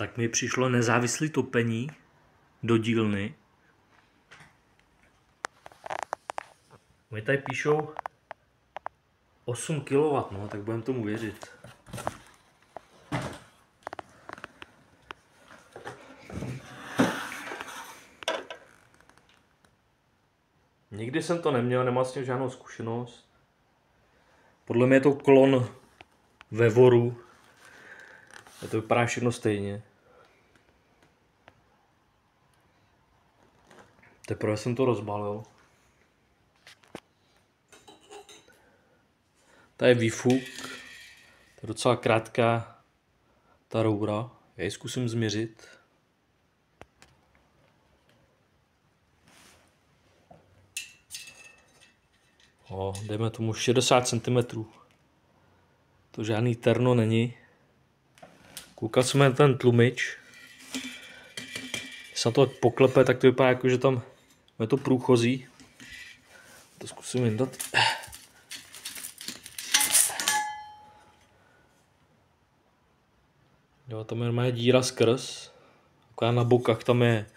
Tak mi přišlo nezávislé topení do dílny. Oni tady píšou 8 kW, no, tak budeme tomu věřit. Nikdy jsem to neměl, nemám s tím žádnou zkušenost. Podle mě je to klon Vevoru. A to vypadá všechno stejně. Teprve jsem to rozbalil. Tady je výfuk. To je docela krátká ta roura. Já ji zkusím změřit. Dejme tomu 60 cm. To žádný terno není. Koukal jsem na ten tlumič. Když se na to poklepe, tak to vypadá jako, že tam je to průchozí. To zkusím jíndat. Jo, tam je normálně díra skrz. Taková na bokách tam je,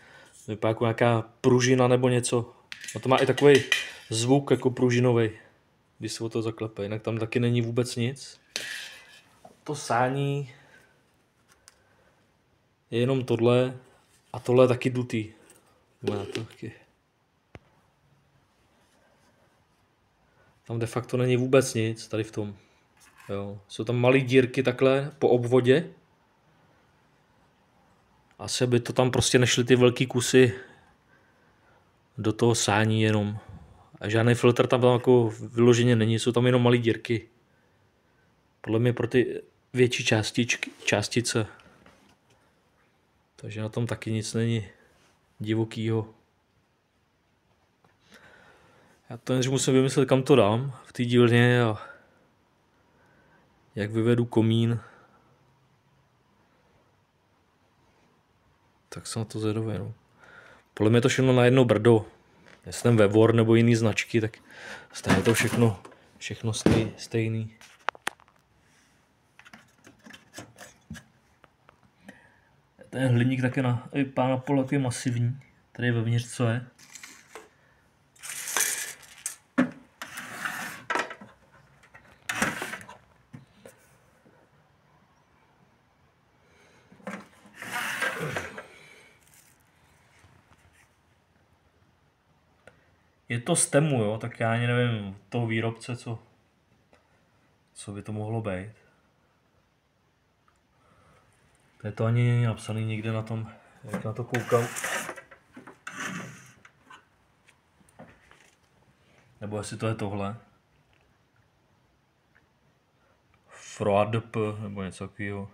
vypadá jako nějaká pružina nebo něco. A to má i takový zvuk jako pružinový, když se o to zaklepe. Jinak tam taky není vůbec nic. To sání je jenom tohle a tohle je taky dutý. Má to taky. Tam de facto není vůbec nic tady v tom. Jo. Jsou tam malé dírky takhle po obvodě. Asi by to tam prostě nešly ty velký kusy do toho sání jenom. A žádný filtr tam jako vyloženě není, jsou tam jenom malé dírky. Podle mě pro ty větší částice. Takže na tom taky nic není divokýho. Já to než musím vymyslet, kam to dám v té dílně a jak vyvedu komín. Tak jsem na to zvědavý, no. Podle mě to všechno na jedno brdo. Jestli ten Vevor nebo jiný značky, tak stejně to všechno stejný. Ten hliník taky vypadá na pole takový masivní. Tady vevnitř co je? Je to z Temu, jo, tak já ani nevím toho výrobce, co by to mohlo být. Tady to ani není napsaný nikde na tom, jak na to koukám. Nebo jestli to je tohle. FroADP nebo něco takového.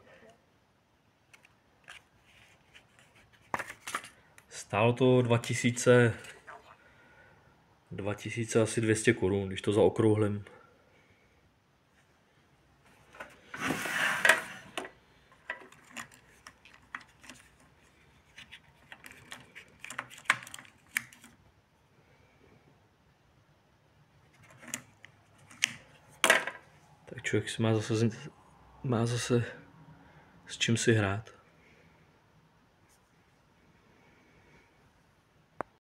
Stálo to 2000 asi 200 korun, když to zaokrouhlím. Tak člověk si má zase s čím si hrát.